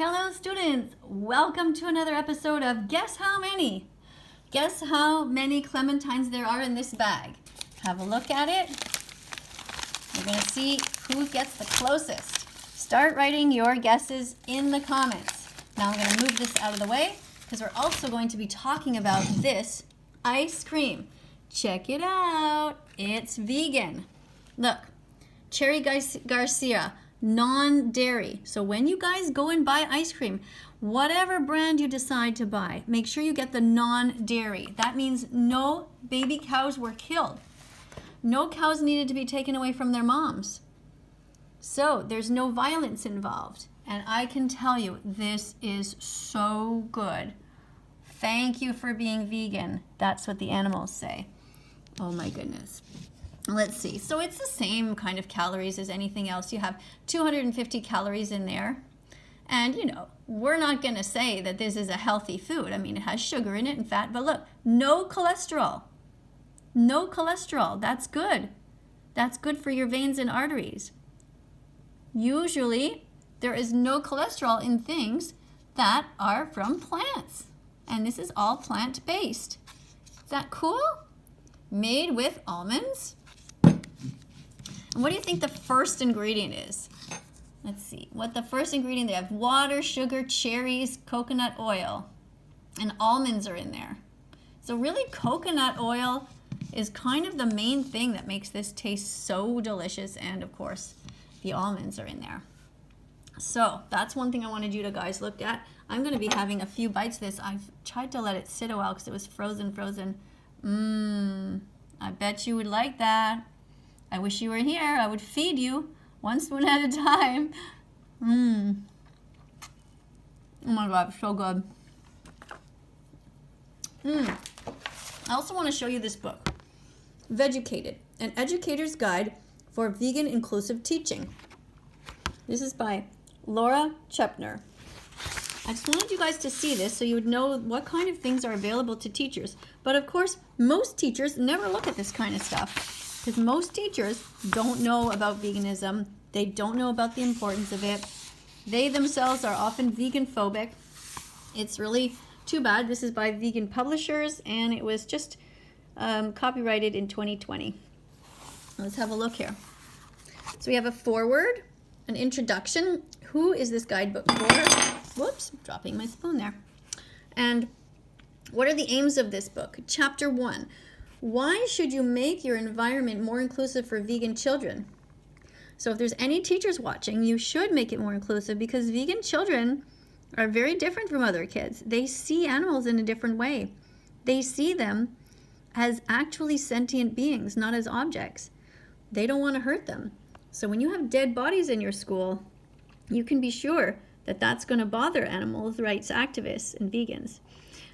Hello students, welcome to another episode of Guess How Many? Guess how many clementines there are in this bag. Have a look at it. We're going to see who gets the closest. Start writing your guesses in the comments. Now I'm going to move this out of the way because we're also going to be talking about this ice cream. Check it out. It's vegan. Look, Cherry Garcia, non-dairy. So when you guys go and buy ice cream, whatever brand you decide to buy, make sure you get the non-dairy. That means no baby cows were killed. No cows needed to be taken away from their moms. So there's no violence involved. And I can tell you, this is so good. Thank you for being vegan. That's what the animals say. Oh my goodness. Let's see. So it's the same kind of calories as anything else. You have 250 calories in there. And, you know, we're not going to say that this is a healthy food. I mean, it has sugar in it and fat. But look, no cholesterol. No cholesterol. That's good. That's good for your veins and arteries. Usually, there is no cholesterol in things that are from plants. And this is all plant-based. Is that cool? Made with almonds. And what do you think the first ingredient is? Let's see. What the first ingredient, they have water, sugar, cherries, coconut oil, and almonds are in there. So really coconut oil is kind of the main thing that makes this taste so delicious, and of course the almonds are in there. So that's one thing I wanted you to guys look at. I'm going to be having a few bites of this. I've tried to let it sit a while because it was frozen. I bet you would like that. I wish you were here. I would feed you one spoon at a time. Oh my God, so good. I also want to show you this book, Vegucated, an educator's guide for vegan inclusive teaching. This is by Laura Chepner. I just wanted you guys to see this so you would know what kind of things are available to teachers. But of course, most teachers never look at this kind of stuff because most teachers don't know about veganism. They don't know about the importance of it. They themselves are often vegan phobic. It's really too bad. This is by Vegan Publishers and it was just copyrighted in 2020. Let's have a look here. So we have a foreword, an introduction. Who is this guidebook for? Whoops, dropping my spoon there. And what are the aims of this book? Chapter 1. Why should you make your environment more inclusive for vegan children? So if there's any teachers watching, you should make it more inclusive because vegan children are very different from other kids. They see animals in a different way. They see them as actually sentient beings, not as objects. They don't want to hurt them. So when you have dead bodies in your school, you can be sure that that's going to bother animal rights activists and vegans.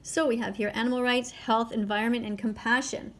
So we have here animal rights, health, environment, and compassion.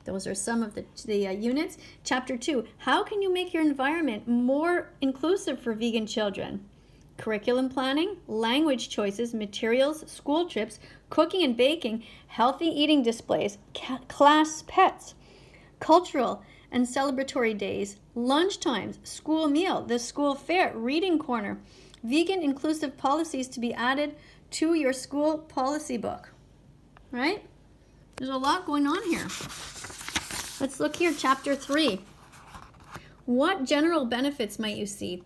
Those are some of the units. Chapter 2, how can you make your environment more inclusive for vegan children? Curriculum planning, language choices, materials, school trips, cooking and baking, healthy eating displays, class pets, cultural and celebratory days, lunch times, school meal, the school fair, reading corner, vegan inclusive policies to be added to your school policy book. Right? There's a lot going on here. Let's look here, chapter 3. What general benefits might you see?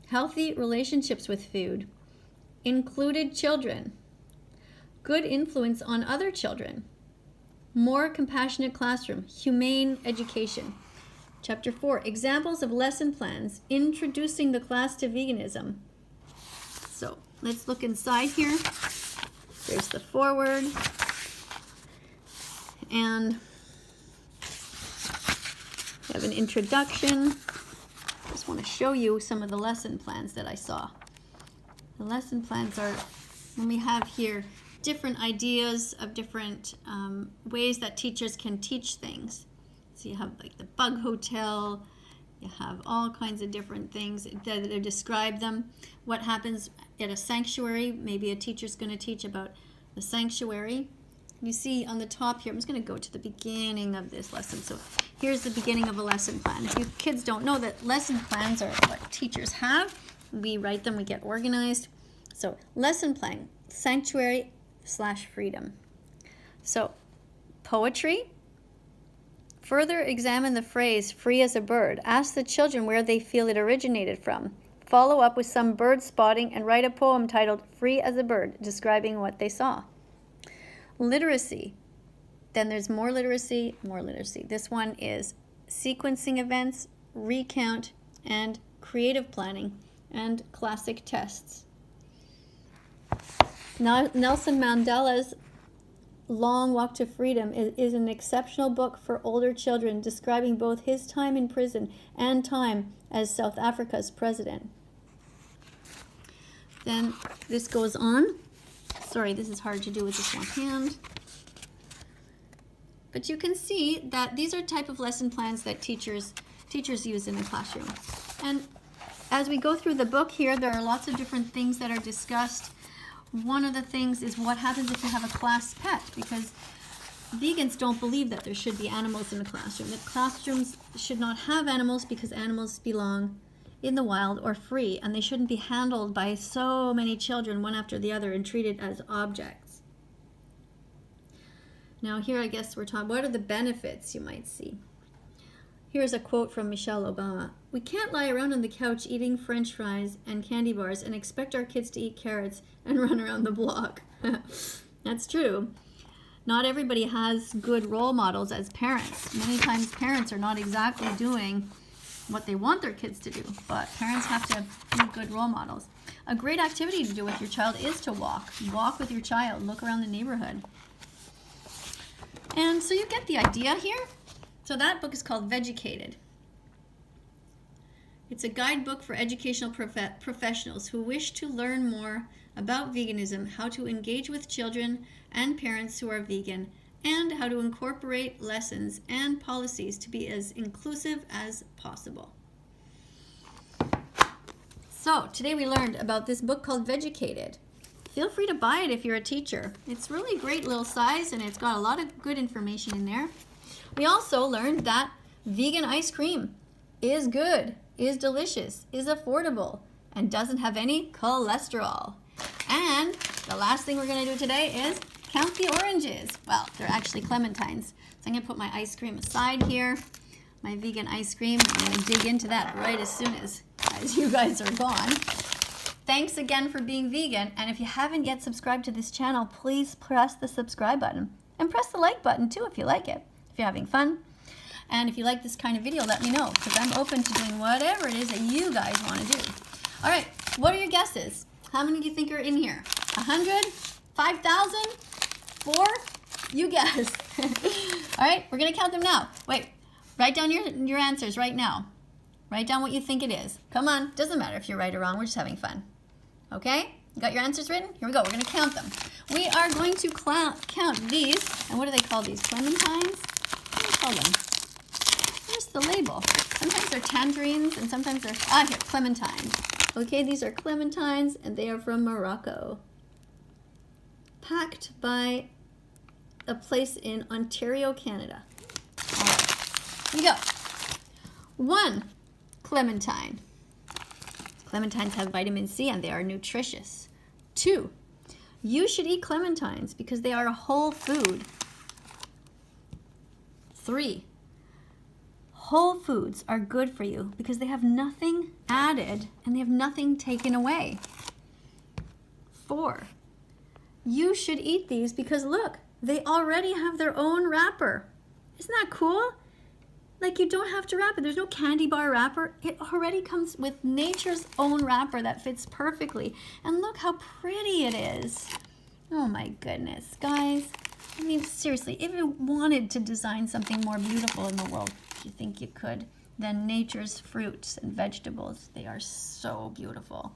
Healthy relationships with food, included children, good influence on other children, more compassionate classroom, humane education. Chapter 4, examples of lesson plans, introducing the class to veganism. So let's look inside here. There's the foreword. And we have an introduction. I just want to show you some of the lesson plans that I saw. The lesson plans are, when we have here, different ideas of different ways that teachers can teach things. So you have like the bug hotel, you have all kinds of different things that they describe them. What happens at a sanctuary, maybe a teacher's going to teach about the sanctuary. You see on the top here, I'm just going to go to the beginning of this lesson. So here's the beginning of a lesson plan. If you kids don't know that lesson plans are what teachers have, we write them, we get organized. So lesson plan, sanctuary/freedom. So poetry. Further examine the phrase free as a bird. Ask the children where they feel it originated from. Follow up with some bird spotting and write a poem titled Free as a Bird, describing what they saw. Literacy. Then there's more literacy, more literacy. This one is sequencing events, recount, and creative planning, and classic tests. Nelson Mandela's Long Walk to Freedom is an exceptional book for older children, describing both his time in prison and time as South Africa's president. Then this goes on. Sorry, this is hard to do with this one hand. But you can see that these are type of lesson plans that teachers use in the classroom. And as we go through the book here, there are lots of different things that are discussed. One of the things is what happens if you have a class pet, because vegans don't believe that there should be animals in the classroom. That classrooms should not have animals because animals belong in the wild or free, and they shouldn't be handled by so many children one after the other and treated as objects. Now here I guess we're talking, what are the benefits you might see? Here's a quote from Michelle Obama. "We can't lie around on the couch eating French fries and candy bars and expect our kids to eat carrots and run around the block." That's true. Not everybody has good role models as parents. Many times parents are not exactly doing what they want their kids to do, but parents have to be good role models. A great activity to do with your child is to walk. Walk with your child. Look around the neighborhood. And so you get the idea here. So that book is called Vegucated. It's a guidebook for educational professionals who wish to learn more about veganism, how to engage with children and parents who are vegan, and how to incorporate lessons and policies to be as inclusive as possible. So today we learned about this book called Vegucated. Feel free to buy it if you're a teacher. It's really a great little size and it's got a lot of good information in there. We also learned that vegan ice cream is good, is delicious, is affordable, and doesn't have any cholesterol. And the last thing we're going to do today is count the oranges. Well, they're actually clementines. So I'm going to put my ice cream aside here, my vegan ice cream. I'm going to dig into that right as soon as you guys are gone. Thanks again for being vegan. And if you haven't yet subscribed to this channel, please press the subscribe button. And press the like button too if you like it, if you're having fun. And if you like this kind of video, let me know, because I'm open to doing whatever it is that you guys want to do. All right, what are your guesses? How many do you think are in here? 100? 5,000? 4? You guess. All right, we're going to count them now. Wait, write down your answers right now. Write down what you think it is. Come on, doesn't matter if you're right or wrong. We're just having fun. Okay? You got your answers written? Here we go. We're going to count them. We are going to count these. And what do they call these? Clementines? What do you call them? Where's the label? Sometimes they're tangerines and sometimes they're, here, clementines. Okay, these are clementines and they are from Morocco. Packed by a place in Ontario, Canada. All right, here we go. 1 clementine. Clementines have vitamin C and they are nutritious. 2, you should eat clementines because they are a whole food. 3, whole foods are good for you because they have nothing added and they have nothing taken away. 4, you should eat these because look, they already have their own wrapper. Isn't that cool? Like you don't have to wrap it. There's no candy bar wrapper. It already comes with nature's own wrapper that fits perfectly. And look how pretty it is. Oh my goodness, guys. I mean, seriously, if you wanted to design something more beautiful in the world, if you think you could, then nature's fruits and vegetables, they are so beautiful.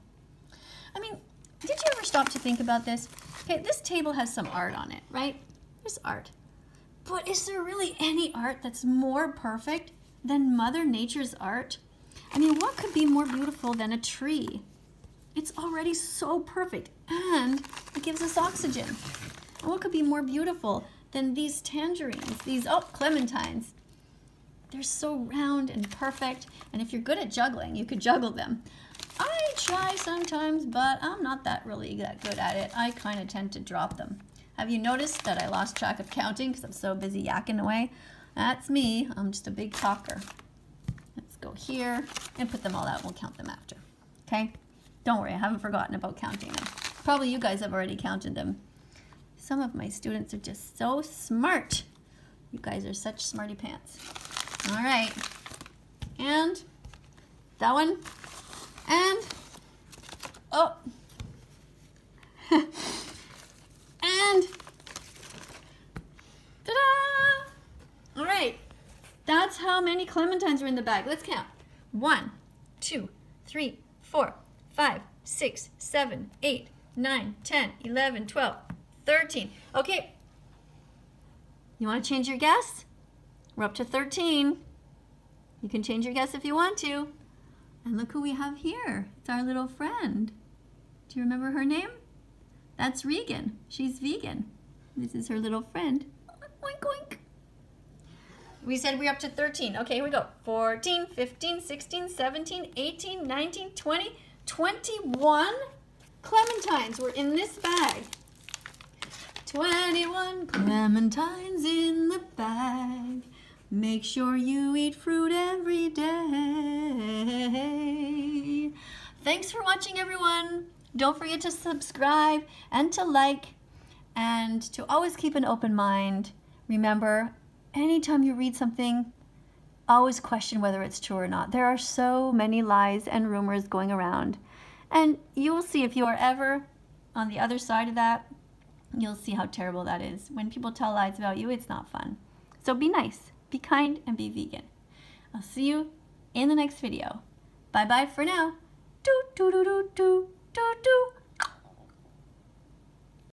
I mean, did you ever stop to think about this? Okay, this table has some art on it, right? There's art. But is there really any art that's more perfect than Mother Nature's art? I mean, what could be more beautiful than a tree? It's already so perfect, and it gives us oxygen. And what could be more beautiful than these tangerines, these, clementines? They're so round and perfect, and if you're good at juggling, you could juggle them. I try sometimes, but I'm not that good at it. I kind of tend to drop them. Have you noticed that I lost track of counting because I'm so busy yakking away? That's me. I'm just a big talker. Let's go here and put them all out. We'll count them after. Okay? Don't worry, I haven't forgotten about counting them. Probably you guys have already counted them. Some of my students are just so smart. You guys are such smarty pants. All right. And that one. And, oh. And, ta-da! All right. That's how many clementines are in the bag. Let's count. 1, 2, 3, 4, 5, 6, 7, 8, 9, 10, 11, 12, 13. Okay. You want to change your guess? We're up to 13. You can change your guess if you want to. And look who we have here. It's our little friend. Do you remember her name? That's Regan. She's vegan. This is her little friend. Oink, oink. We said we're up to 13. Okay, here we go. 14, 15, 16, 17, 18, 19, 20, 21 clementines were in this bag. 21 clementines in the bag. Make sure you eat fruit every day. Thanks for watching, everyone. Don't forget to subscribe and to like and to always keep an open mind. Remember, anytime you read something, always question whether it's true or not. There are so many lies and rumors going around. And you will see if you are ever on the other side of that, you'll see how terrible that is. When people tell lies about you, it's not fun. So be nice, be kind, and be vegan. I'll see you in the next video. Bye-bye for now. Do, do, do, do, do, do, do.